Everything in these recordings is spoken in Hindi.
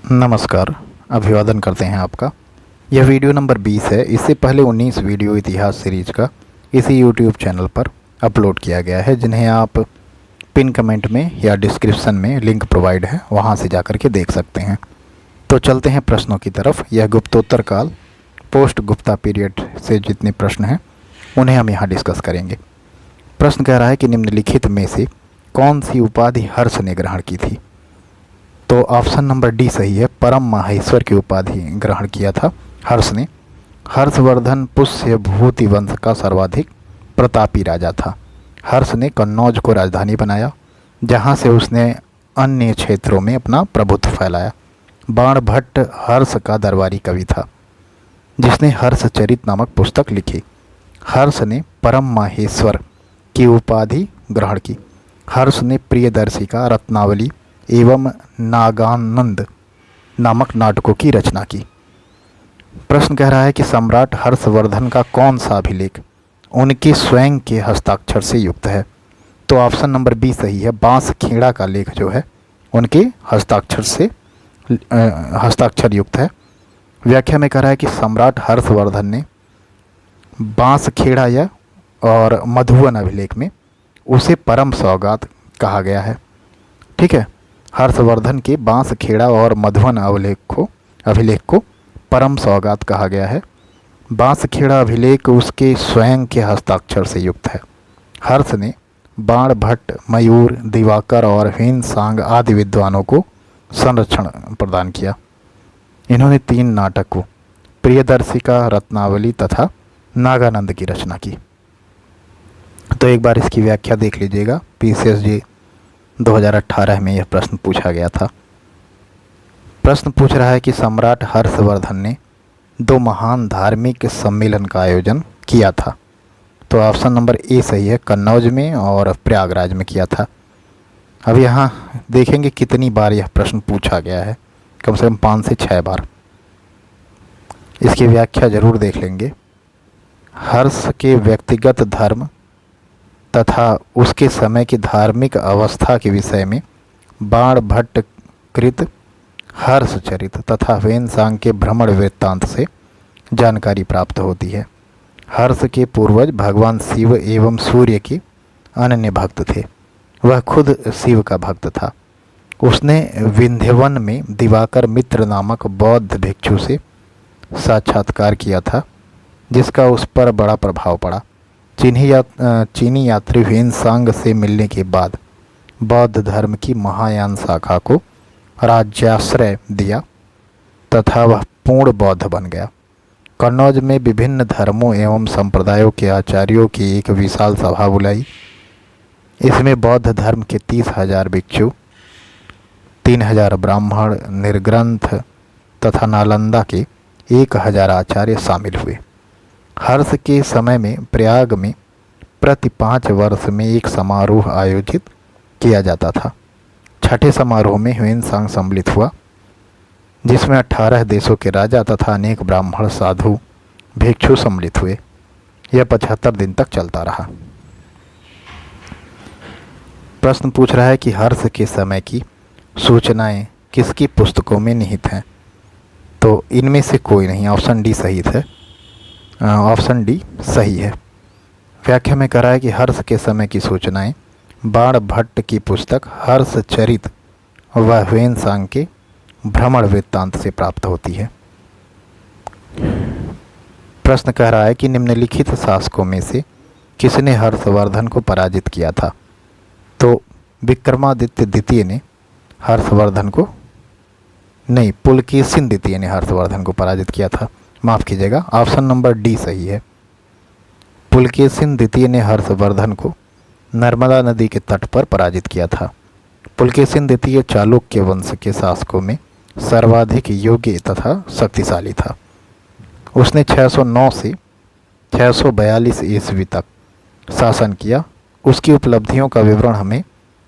नमस्कार, अभिवादन करते हैं आपका। यह वीडियो नंबर 20 है। इससे पहले 19 वीडियो इतिहास सीरीज का इसी यूट्यूब चैनल पर अपलोड किया गया है, जिन्हें आप पिन कमेंट में या डिस्क्रिप्शन में लिंक प्रोवाइड है, वहां से जाकर के देख सकते हैं। तो चलते हैं प्रश्नों की तरफ। यह गुप्तोत्तर काल पोस्ट गुप्ता पीरियड से जितने प्रश्न हैं उन्हें हम यहाँ डिस्कस करेंगे। प्रश्न कह रहा है कि निम्नलिखित में से कौन सी उपाधि हर्ष ने ग्रहण की थी। तो ऑप्शन नंबर डी सही है। परम माहेश्वर की उपाधि ग्रहण किया था हर्ष ने। हर्षवर्धन पुष्य भूति वंश का सर्वाधिक प्रतापी राजा था। हर्ष ने कन्नौज को राजधानी बनाया, जहां से उसने अन्य क्षेत्रों में अपना प्रभुत्व फैलाया। बाणभट्ट हर्ष का दरबारी कवि था, जिसने हर्षचरित नामक पुस्तक लिखी। हर्ष ने परम माहेश्वर की उपाधि ग्रहण की। हर्ष ने प्रियदर्शी का रत्नावली एवं नागानंद नामक नाटकों की रचना की। प्रश्न कह रहा है कि सम्राट हर्षवर्धन का कौन सा अभिलेख उनके स्वयं के हस्ताक्षर से युक्त है। तो ऑप्शन नंबर बी सही है। बांसखेड़ा का लेख जो है उनके हस्ताक्षर से हस्ताक्षर युक्त है। व्याख्या में कह रहा है कि सम्राट हर्षवर्धन ने बांसखेड़ा या और मधुवन अभिलेख में उसे परम सौगात कहा गया है। ठीक है, हर्षवर्धन के बांसखेड़ा और मधुवन अभिलेख को परम सौगात कहा गया है। बांसखेड़ा अभिलेख उसके स्वयं के हस्ताक्षर से युक्त है। हर्ष ने बाणभट्ट, मयूर, दिवाकर और ह्वेनसांग आदि विद्वानों को संरक्षण प्रदान किया। इन्होंने 3 नाटकों प्रियदर्शी का रत्नावली तथा नागानंद की रचना की। तो एक बार इसकी व्याख्या देख लीजिएगा। PCSG 2018 में यह प्रश्न पूछा गया था। प्रश्न पूछ रहा है कि सम्राट हर्षवर्धन ने 2 महान धार्मिक सम्मेलन का आयोजन किया था। तो ऑप्शन नंबर ए सही है। कन्नौज में और प्रयागराज में किया था। अब यहाँ देखेंगे कितनी बार यह प्रश्न पूछा गया है। कम से कम 5 से 6 बार। इसकी व्याख्या जरूर देख लेंगे। हर्ष के व्यक्तिगत धर्म तथा उसके समय की धार्मिक अवस्था के विषय में बाणभट्ट कृत हर्षचरित तथा ह्वेनसांग के भ्रमण वृत्तांत से जानकारी प्राप्त होती है। हर्ष के पूर्वज भगवान शिव एवं सूर्य के अनन्य भक्त थे। वह खुद शिव का भक्त था। उसने विंध्यवन में दिवाकर मित्र नामक बौद्ध भिक्षु से साक्षात्कार किया था, जिसका उस पर बड़ा प्रभाव पड़ा। चीनी यात्री ह्वेनसांग से मिलने के बाद बौद्ध धर्म की महायान शाखा को राज्याश्रय दिया तथा वह पूर्ण बौद्ध बन गया। कन्नौज में विभिन्न धर्मों एवं संप्रदायों के आचार्यों की एक विशाल सभा बुलाई। इसमें बौद्ध धर्म के 30,000 भिक्षु, 3,000 ब्राह्मण, निर्ग्रंथ तथा नालंदा के 1,000 आचार्य शामिल हुए। हर्ष के समय में प्रयाग में प्रति 5 वर्ष में एक समारोह आयोजित किया जाता था। छठे समारोह में ह्वेनसांग सम्मिलित हुआ, जिसमें 18 देशों के राजा तथा अनेक ब्राह्मण, साधु, भिक्षु सम्मिलित हुए। यह 75 दिन तक चलता रहा। प्रश्न पूछ रहा है कि हर्ष के समय की सूचनाएं किसकी पुस्तकों में निहित हैं। तो इनमें से कोई नहीं। ऑप्शन डी सही है। ऑप्शन डी सही है। व्याख्या में कह रहा है कि हर्ष के समय की सूचनाएं बाणभट्ट की पुस्तक हर्षचरित व ह्वेनसांग के भ्रमण वृत्तांत से प्राप्त होती है। प्रश्न कह रहा है कि निम्नलिखित शासकों में से किसने हर्षवर्धन को पराजित किया था। तो विक्रमादित्य द्वितीय ने हर्षवर्धन को नहीं, पुलकेशिन द्वितीय ने हर्षवर्धन को पराजित किया था। माफ़ कीजिएगा, ऑप्शन नंबर डी सही है। पुलकेशिन द्वितीय ने हर्षवर्धन को नर्मदा नदी के तट पर पराजित किया था। पुलकेशिन द्वितीय चालुक्य वंश के शासकों में सर्वाधिक योग्य तथा शक्तिशाली था। उसने 609 से 642 ईस्वी तक शासन किया। उसकी उपलब्धियों का विवरण हमें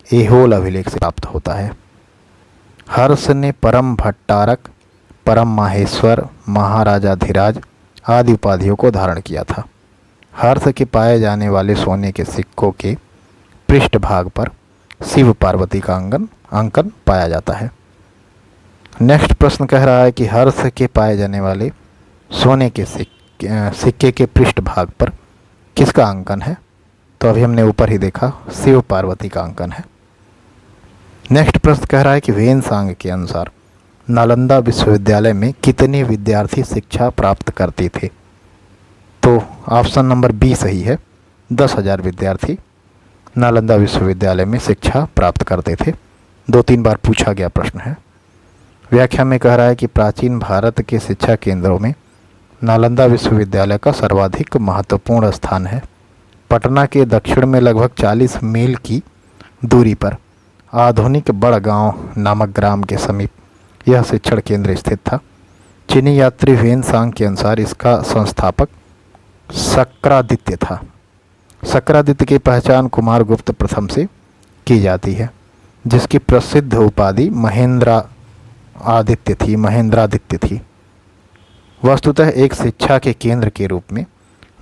ऐहोल अभिलेख से प्राप्त होता है। हर्ष ने परम भट्टारक, परम माहेश्वर, महाराजाधिराज आदि उपाधियों को धारण किया था। हर्ष के पाए जाने वाले सोने के सिक्कों के पृष्ठभाग पर शिव पार्वती का अंकन पाया जाता है। नेक्स्ट प्रश्न कह रहा है कि हर्ष के पाए जाने वाले सोने के सिक्के के पृष्ठभाग पर किसका अंकन है? तो अभी हमने ऊपर ही देखा, शिव पार्वती का अंकन है। नेक्स्ट प्रश्न कह रहा है कि वेनसांग के अनुसार नालंदा विश्वविद्यालय में कितने विद्यार्थी शिक्षा प्राप्त करते थे? तो ऑप्शन नंबर बी सही है, 10,000 विद्यार्थी नालंदा विश्वविद्यालय में शिक्षा प्राप्त करते थे। 2-3 बार पूछा गया प्रश्न है। व्याख्या में कह रहा है कि प्राचीन भारत के शिक्षा केंद्रों में नालंदा विश्वविद्यालय का सर्वाधिक महत्वपूर्ण स्थान है। पटना के दक्षिण में लगभग 40 मील की दूरी पर आधुनिक बड़गांव नामक ग्राम के समीप यह शिक्षण केंद्र स्थित था। चीनी यात्री वेनसांग के अनुसार इसका संस्थापक शक्रादित्य था। शक्रादित्य की पहचान कुमारगुप्त प्रथम से की जाती है, जिसकी प्रसिद्ध उपाधि महेंद्रादित्य थी। वस्तुतः एक शिक्षा के केंद्र के रूप में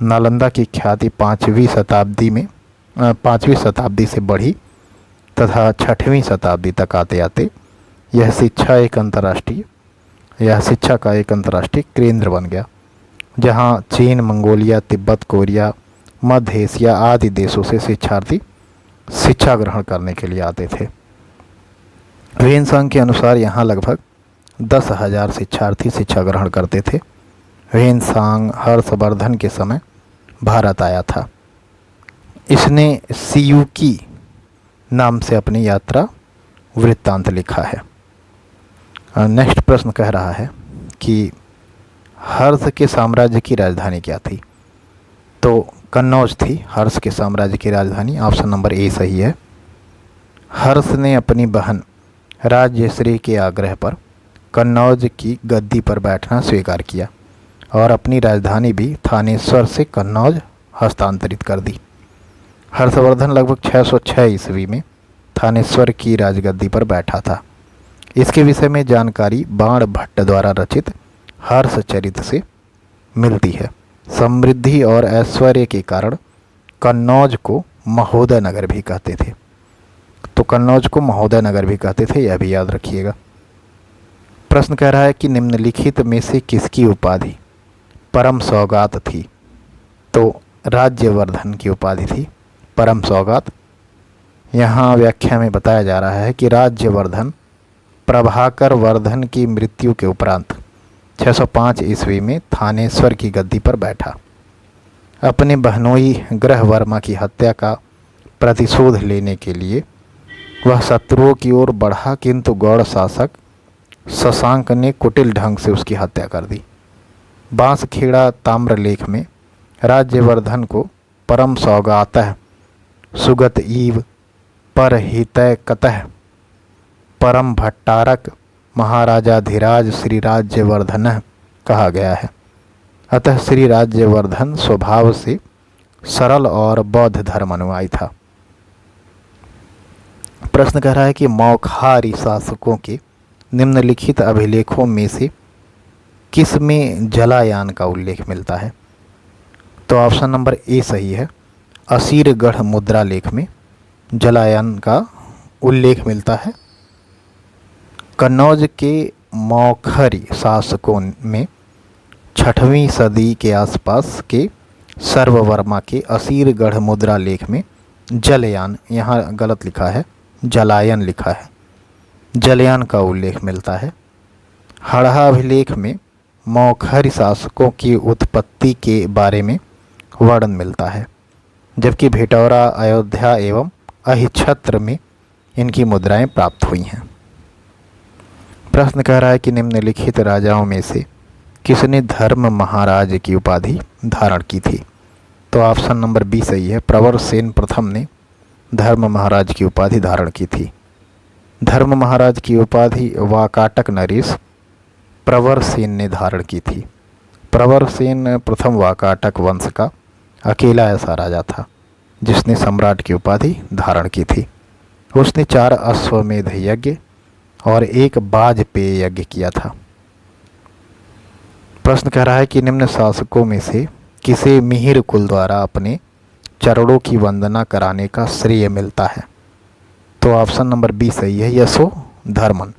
नालंदा की ख्याति 5वीं शताब्दी से बढ़ी तथा 6वीं शताब्दी तक आते आते यह शिक्षा का एक अंतर्राष्ट्रीय केंद्र बन गया, जहां चीन, मंगोलिया, तिब्बत, कोरिया, मध्य एशिया आदि देशों से शिक्षार्थी शिक्षा ग्रहण करने के लिए आते थे। वेनसांग के अनुसार यहाँ लगभग 10,000 शिक्षार्थी शिक्षा ग्रहण करते थे। वेनसांग हर्षवर्धन के समय भारत आया था। इसने सियुकी नाम से अपनी यात्रा वृत्तांत लिखा है। नेक्स्ट प्रश्न कह रहा है कि हर्ष के साम्राज्य की राजधानी क्या थी? तो कन्नौज थी हर्ष के साम्राज्य की राजधानी। ऑप्शन नंबर ए सही है। हर्ष ने अपनी बहन राज्यश्री के आग्रह पर कन्नौज की गद्दी पर बैठना स्वीकार किया और अपनी राजधानी भी थानेश्वर से कन्नौज हस्तांतरित कर दी। हर्षवर्धन लगभग 606 ईस्वी में थानेश्वर की राजगद्दी पर बैठा था। इसके विषय में जानकारी बाण भट्ट द्वारा रचित हर्षचरित से मिलती है। समृद्धि और ऐश्वर्य के कारण कन्नौज को महोदय नगर भी कहते थे। तो कन्नौज को महोदय नगर भी कहते थे, यह भी याद रखिएगा। प्रश्न कह रहा है कि निम्नलिखित में से किसकी उपाधि परम सौगात थी? तो राज्यवर्धन की उपाधि थी परम सौगात। यहाँ व्याख्या में बताया जा रहा है कि राज्यवर्धन प्रभाकर वर्धन की मृत्यु के उपरांत 605 ईस्वी में थानेश्वर की गद्दी पर बैठा। अपने बहनोई ग्रहवर्मा की हत्या का प्रतिशोध लेने के लिए वह शत्रुओं की ओर बढ़ा, किंतु गौड़ शासक शशांक ने कुटिल ढंग से उसकी हत्या कर दी। बांसखेड़ा ताम्रलेख में राज्यवर्धन को परम सौगातः सुगत ईव परहितय कतः परम भट्टारक महाराजाधिराज श्री राज्यवर्धन कहा गया है। अतः श्री राज्यवर्धन स्वभाव से सरल और बौद्ध धर्म अनुयायी था। प्रश्न कह रहा है कि मौखारी शासकों के निम्नलिखित अभिलेखों में से किस में जलायान का उल्लेख मिलता है? तो ऑप्शन नंबर ए सही है। असीरगढ़ मुद्रा लेख में जलायान का उल्लेख मिलता है। कन्नौज के मौखरी शासकों में 6वीं सदी के आसपास के सर्ववर्मा के असीरगढ़ मुद्रा लेख में जलयान, यहाँ गलत लिखा है, जलायन लिखा है, जलयान का उल्लेख मिलता है। हड़हा अभिलेख में मौखरी शासकों की उत्पत्ति के बारे में वर्णन मिलता है, जबकि भेटौरा, अयोध्या एवं अहिच्छत्र में इनकी मुद्राएं प्राप्त हुई हैं। प्रश्न कह रहा है कि निम्नलिखित राजाओं में से किसने धर्म महाराज की उपाधि धारण की थी? तो ऑप्शन नंबर बी सही है। प्रवरसेन प्रथम ने धर्म महाराज की उपाधि धारण की थी। धर्म महाराज की उपाधि वाकाटक नरेश प्रवरसेन ने धारण की थी। प्रवरसेन प्रथम वाकाटक वंश का अकेला ऐसा राजा था जिसने सम्राट की उपाधि धारण की थी। उसने 4 अश्वमेध यज्ञ और 1 वाजपेय यज्ञ किया था। प्रश्न कह रहा है कि निम्न शासकों में से किसे मिहिर कुल द्वारा अपने चरणों की वंदना कराने का श्रेय मिलता है? तो ऑप्शन नंबर बी सही है, यशोधर्मन।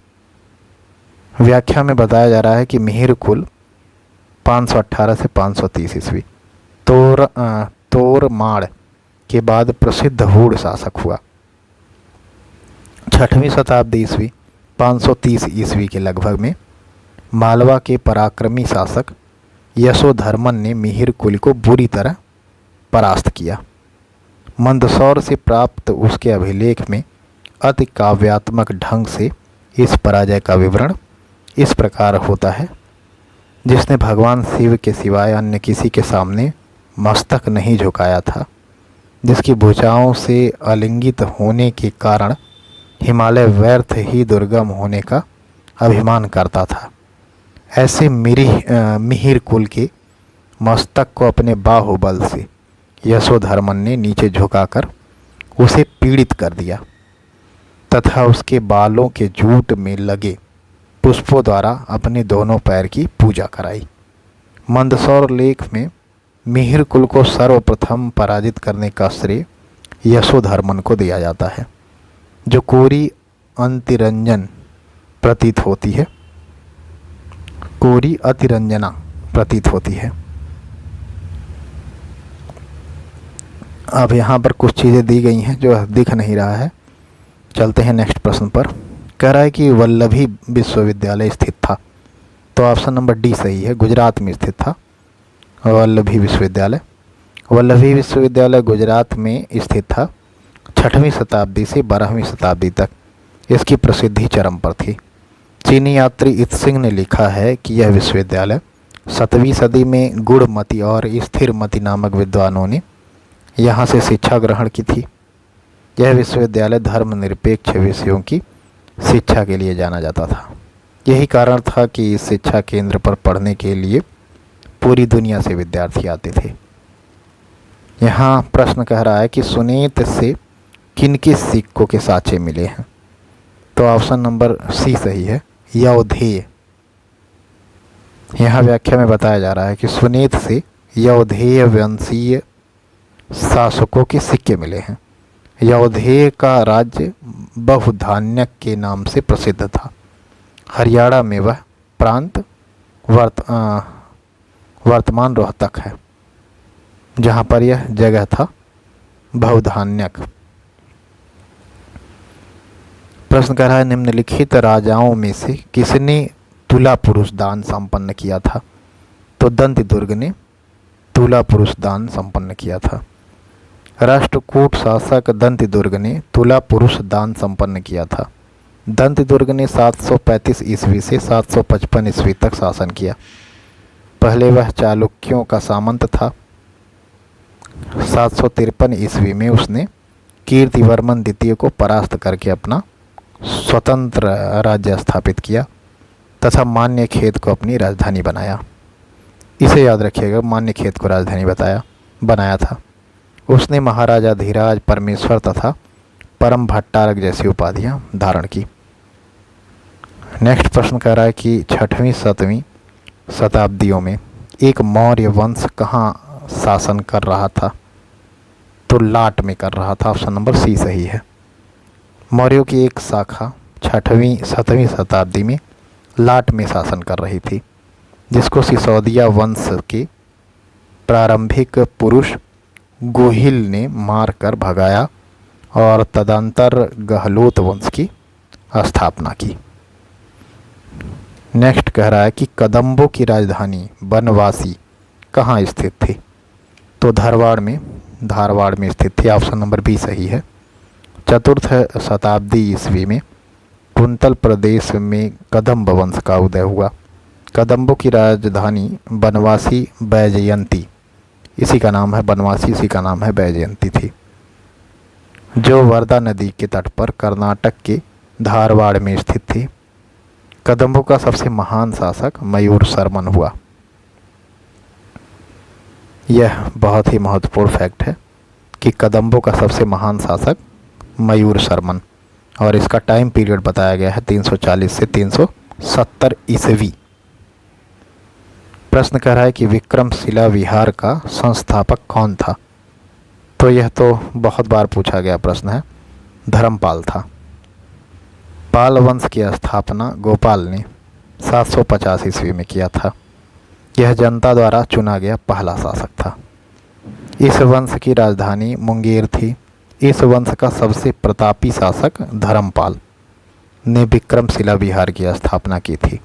व्याख्या में बताया जा रहा है कि मिहिर कुल 518 से 530 ईस्वी तोरमाड़ के बाद प्रसिद्ध हूण शासक हुआ। 6वीं शताब्दी ईस्वी 530 ईस्वी के लगभग में मालवा के पराक्रमी शासक यशोधर्मन ने मिहिर कुल को बुरी तरह परास्त किया। मंदसौर से प्राप्त उसके अभिलेख में अति काव्यात्मक ढंग से इस पराजय का विवरण इस प्रकार होता है। जिसने भगवान शिव के सिवाय अन्य किसी के सामने मस्तक नहीं झुकाया था, जिसकी भुजाओं से आलिंगित होने के कारण हिमालय व्यर्थ ही दुर्गम होने का अभिमान करता था, ऐसे मिहिर कुल के मस्तक को अपने बाहुबल से यशोधर्मन ने नीचे झुकाकर उसे पीड़ित कर दिया तथा उसके बालों के जूट में लगे पुष्पों द्वारा अपने दोनों पैर की पूजा कराई। मंदसौर लेख में मिहिर कुल को सर्वप्रथम पराजित करने का श्रेय यशोधर्मन को दिया जाता है, जो कोरी अतिरंजन प्रतीत होती है, कोरी अतिरंजना प्रतीत होती है। अब यहाँ पर कुछ चीज़ें दी गई हैं जो दिख नहीं रहा है। चलते हैं नेक्स्ट प्रश्न पर। कह रहा है कि वल्लभी विश्वविद्यालय स्थित था, तो ऑप्शन नंबर डी सही है, गुजरात में स्थित था वल्लभी विश्वविद्यालय। वल्लभी विश्वविद्यालय गुजरात में स्थित था। 6वीं शताब्दी से 12वीं शताब्दी तक इसकी प्रसिद्धि चरम पर थी। चीनी यात्री इत्सिंग ने लिखा है कि यह विश्वविद्यालय 7वीं सदी में गुणमती और स्थिरमती नामक विद्वानों ने यहाँ से शिक्षा ग्रहण की थी। यह विश्वविद्यालय धर्मनिरपेक्ष विषयों की शिक्षा के लिए जाना जाता था। यही कारण था कि इस शिक्षा केंद्र पर पढ़ने के लिए पूरी दुनिया से विद्यार्थी आते थे। यहाँ प्रश्न कह रहा है कि सुनेत से किन सिक्कों के साँचे मिले हैं, तो ऑप्शन नंबर सी सही है, यौधेय। यहाँ व्याख्या में बताया जा रहा है कि सुनेत से यौधेय वंशीय शासकों के सिक्के मिले हैं। यौधेय का राज्य बहुधान्यक के नाम से प्रसिद्ध था। हरियाणा में वह प्रांत वर्तमान रोहतक है, जहाँ पर यह जगह था बहुधान्यक। प्रश्न कर रहा है निम्नलिखित राजाओं में से किसने तुला पुरुष दान संपन्न किया था, तो दंतिदुर्ग ने तुला पुरुष दान संपन्न किया था। राष्ट्रकूट शासक दंतिदुर्ग ने तुला पुरुष दान संपन्न किया था। दंतिदुर्ग ने 735 ईस्वी से 755 ईस्वी तक शासन किया। पहले वह चालुक्यों का सामंत था। 753 ईस्वी में उसने कीर्तिवर्मन द्वितीय को परास्त करके अपना स्वतंत्र राज्य स्थापित किया तथा मान्यखेत को अपनी राजधानी बनाया। इसे याद रखिएगा, मान्यखेत को राजधानी बनाया था। उसने महाराजा धीराज, परमेश्वर तथा परम भट्टारक जैसी उपाधियां धारण की। नेक्स्ट प्रश्न कह रहा है कि 6वीं 7वीं शताब्दियों में एक मौर्य वंश कहाँ शासन कर रहा था, तो लाट में कर रहा था। ऑप्शन नंबर सी सही है। मौर्यों की एक शाखा 6वीं 7वीं शताब्दी में लाट में शासन कर रही थी, जिसको सिसोदिया वंश के प्रारंभिक पुरुष गोहिल ने मारकर भगाया और तदंतर गहलोत वंश की स्थापना की। नेक्स्ट कह रहा है कि कदम्बों की राजधानी बनवासी कहाँ स्थित थी, तो धारवाड़ में स्थित थी। ऑप्शन नंबर बी सही है। 4th शताब्दी ईस्वी में कुंतल प्रदेश में कदम्ब वंश का उदय हुआ। कदम्बों की राजधानी बनवासी बैजयंती, इसी का नाम है बनवासी, इसी का नाम है बैजयंती थी, जो वर्धा नदी के तट पर कर्नाटक के धारवाड़ में स्थित थी। कदम्बों का सबसे महान शासक मयूर शर्मन हुआ। यह बहुत ही महत्वपूर्ण फैक्ट है कि कदम्बों का सबसे महान शासक मयूर शर्मन, और इसका टाइम पीरियड बताया गया है 340 से 370 ईस्वी। प्रश्न कह रहा है कि विक्रमशिला विहार का संस्थापक कौन था, तो यह तो बहुत बार पूछा गया प्रश्न है, धर्मपाल था। पाल वंश की स्थापना गोपाल ने 750 ईस्वी में किया था। यह जनता द्वारा चुना गया पहला शासक था। इस वंश की राजधानी मुंगेर थी। इस वंश का सबसे प्रतापी शासक धर्मपाल ने विक्रमशिला विहार की स्थापना की थी।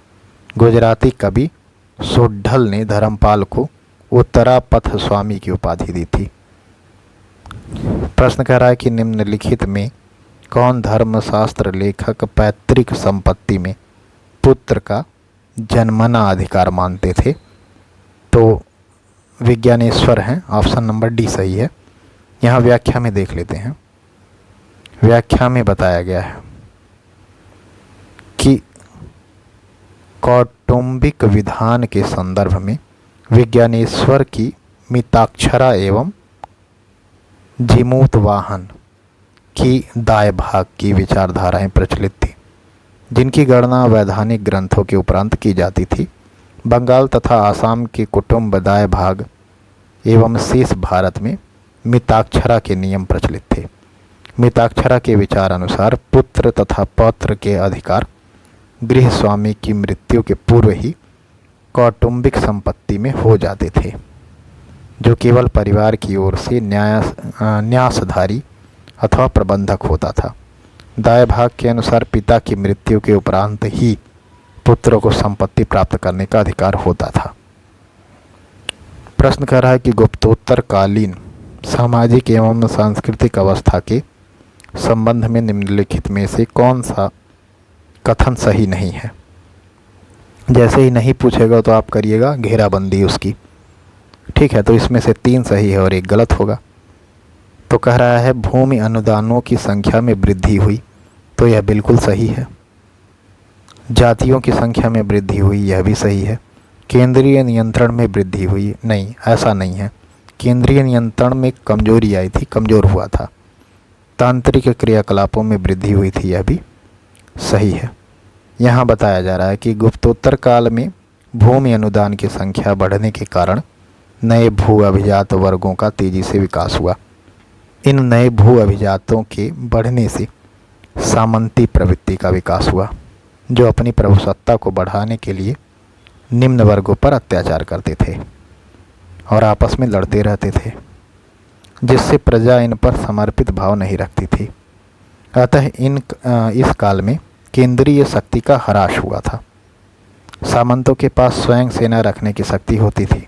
गुजराती कवि सोढल ने धर्मपाल को उत्तरापथ स्वामी की उपाधि दी थी। प्रश्न कह रहा है कि निम्नलिखित में कौन धर्मशास्त्र लेखक पैतृक संपत्ति में पुत्र का जन्मना अधिकार मानते थे? तो विज्ञानेश्वर हैं, ऑप्शन नंबर डी सही है। यहाँ व्याख्या में देख लेते हैं। व्याख्या में बताया गया है कि कौटुंबिक विधान के संदर्भ में विज्ञानेश्वर की मिताक्षरा एवं जिमूतवाहन की दाय भाग की विचारधाराएं प्रचलित थी, जिनकी गणना वैधानिक ग्रंथों के उपरांत की जाती थी। बंगाल तथा आसाम के कुटुंब दाय भाग एवं शेष भारत में मिताक्षरा के नियम प्रचलित थे। मिताक्षरा के विचार अनुसार पुत्र तथा पौत्र के अधिकार गृह स्वामी की मृत्यु के पूर्व ही कौटुंबिक संपत्ति में हो जाते थे, जो केवल परिवार की ओर से न्यासधारी अथवा प्रबंधक होता था। दाय भाग के अनुसार पिता की मृत्यु के उपरांत ही पुत्रों को संपत्ति प्राप्त करने का अधिकार होता था। प्रश्न कर रहा है कि गुप्तोत्तरकालीन सामाजिक एवं सांस्कृतिक अवस्था के संबंध में निम्नलिखित में से कौन सा कथन सही नहीं है? जैसे ही नहीं पूछेगा तो आप करिएगा घेराबंदी उसकी, ठीक है। तो इसमें से 3 सही है और 1 गलत होगा। तो कह रहा है भूमि अनुदानों की संख्या में वृद्धि हुई, तो यह बिल्कुल सही है। जातियों की संख्या में वृद्धि हुई, यह भी सही है। केंद्रीय नियंत्रण में वृद्धि हुई, नहीं, ऐसा नहीं है। केंद्रीय नियंत्रण में कमजोरी आई थी, कमज़ोर हुआ था। तांत्रिक क्रियाकलापों में वृद्धि हुई थी, यह भी सही है। यहाँ बताया जा रहा है कि गुप्तोत्तर काल में भूमि अनुदान की संख्या बढ़ने के कारण नए भू अभिजात वर्गों का तेजी से विकास हुआ। इन नए भू अभिजातों के बढ़ने से सामंती प्रवृत्ति का विकास हुआ, जो अपनी प्रभुसत्ता को बढ़ाने के लिए निम्न वर्गों पर अत्याचार करते थे और आपस में लड़ते रहते थे, जिससे प्रजा इन पर समर्पित भाव नहीं रखती थी। अतः इस काल में केंद्रीय शक्ति का ह्रास हुआ था। सामंतों के पास स्वयं सेना रखने की शक्ति होती थी।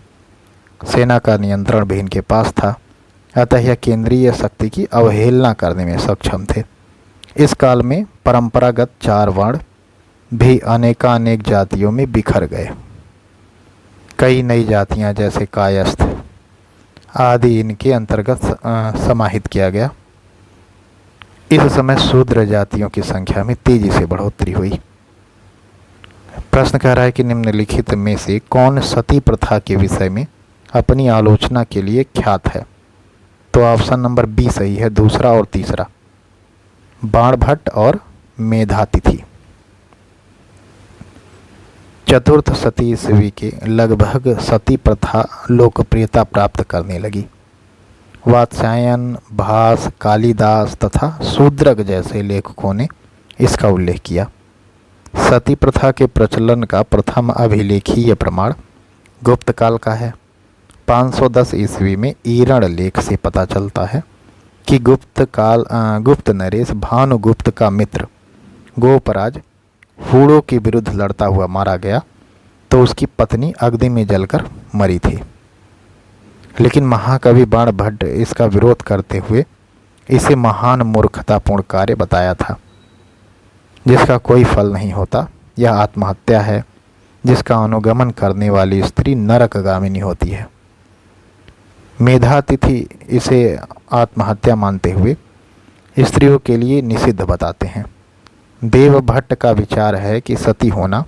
सेना का नियंत्रण भी इनके पास था, अतः यह केंद्रीय शक्ति की अवहेलना करने में सक्षम थे। इस काल में परंपरागत 4 वर्ण भी अनेकानेक जातियों में बिखर गए। कई नई जातियां जैसे कायस्थ आदि इनके अंतर्गत समाहित किया गया। इस समय शूद्र जातियों की संख्या में तेजी से बढ़ोतरी हुई। प्रश्न कह रहा है कि निम्नलिखित में से कौन सती प्रथा के विषय में अपनी आलोचना के लिए ख्यात है? तो ऑप्शन नंबर बी सही है, दूसरा और तीसरा, बाणभट्ट और मेधातिथि। चतुर्थ शती ईस्वी के लगभग सती प्रथा लोकप्रियता प्राप्त करने लगी। वात्स्यायन, भास, कालिदास तथा शूद्रक जैसे लेखकों ने इसका उल्लेख किया। सती प्रथा के प्रचलन का प्रथम अभिलेखीय प्रमाण गुप्त काल का है। 510 ईस्वी में ईरण लेख से पता चलता है कि गुप्त नरेश भानुगुप्त का मित्र गोपराज हूणों के विरुद्ध लड़ता हुआ मारा गया, तो उसकी पत्नी अग्नि में जलकर मरी थी। लेकिन महाकवि बाणभट्ट इसका विरोध करते हुए इसे महान मूर्खतापूर्ण कार्य बताया था, जिसका कोई फल नहीं होता। यह आत्महत्या है, जिसका अनुगमन करने वाली स्त्री नरकगामिनी होती है। मेधातिथि इसे आत्महत्या मानते हुए स्त्रियों के लिए निषिद्ध बताते हैं। देवभट्ट का विचार है कि सती होना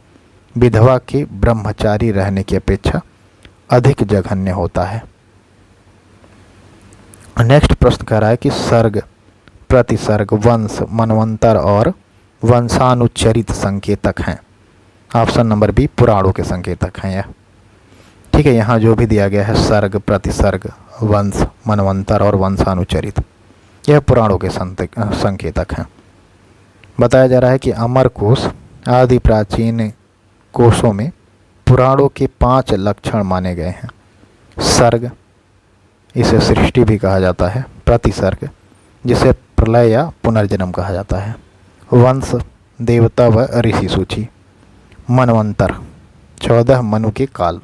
विधवा के ब्रह्मचारी रहने की अपेक्षा अधिक जघन्य होता है। नेक्स्ट प्रश्न कह रहा है कि सर्ग, प्रतिसर्ग, वंश, मनवंतर और वंशानुचरित संकेतक हैं। ऑप्शन नंबर बी पुराणों के संकेतक हैं यह, ठीक है। यहाँ जो भी दिया गया है सर्ग, प्रतिसर्ग, वंश, मनवंतर और वंशानुचरित, यह पुराणों के संकेतक हैं। बताया जा रहा है कि अमरकोश आदि प्राचीन कोशों में पुराणों के 5 लक्षण माने गए हैं। सर्ग, इसे सृष्टि भी कहा जाता है। प्रतिसर्ग, जिसे प्रलय या पुनर्जन्म कहा जाता है। वंश, देवता व ऋषि सूची। मनवंतर, 14 मनु के काल।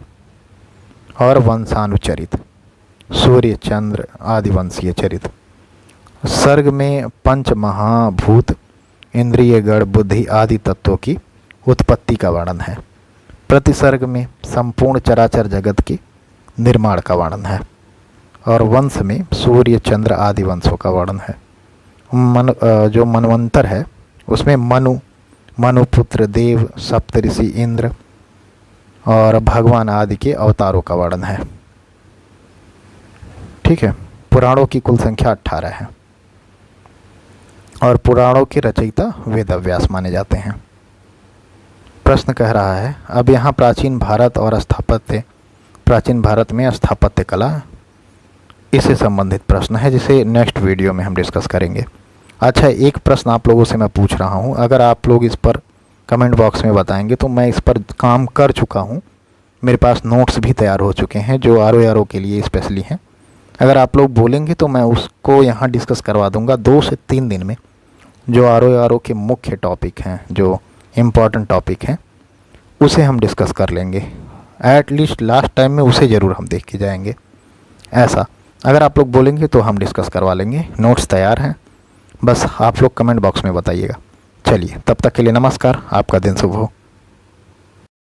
और वंशानुचरित, सूर्य चंद्र आदि वंशीय चरित। सर्ग में पंच महाभूत, इंद्रिय गण, बुद्धि आदि तत्वों की उत्पत्ति का वर्णन है। प्रतिसर्ग में संपूर्ण चराचर जगत के निर्माण का वर्णन है। और वंश में सूर्य चंद्र आदि वंशों का वर्णन है। जो मनवंतर है उसमें मनुपुत्र, देव, सप्तऋषि, इंद्र और भगवान आदि के अवतारों का वर्णन है। ठीक है। पुराणों की कुल संख्या 18 है और पुराणों के रचयिता वेदव्यास माने जाते हैं। प्रश्न कह रहा है, अब यहाँ प्राचीन भारत में स्थापत्य कला, इससे संबंधित प्रश्न है जिसे नेक्स्ट वीडियो में हम डिस्कस करेंगे। अच्छा, एक प्रश्न आप लोगों से मैं पूछ रहा हूँ, अगर आप लोग इस पर कमेंट बॉक्स में बताएंगे तो मैं इस पर काम कर चुका हूँ। मेरे पास नोट्स भी तैयार हो चुके हैं जो RO के लिए स्पेशली हैं। अगर आप लोग बोलेंगे तो मैं उसको यहाँ डिस्कस करवा दूँगा 2 से 3 दिन में। जो RO के मुख्य टॉपिक हैं, जो इम्पॉर्टेंट टॉपिक हैं, उसे हम डिस्कस कर लेंगे। एटलीस्ट लास्ट टाइम में उसे ज़रूर हम देख के जाएंगे। ऐसा अगर आप लोग बोलेंगे तो हम डिस्कस करवा लेंगे। नोट्स तैयार हैं, बस आप लोग कमेंट बॉक्स में बताइएगा। चलिए, तब तक के लिए नमस्कार। आपका दिन शुभ हो।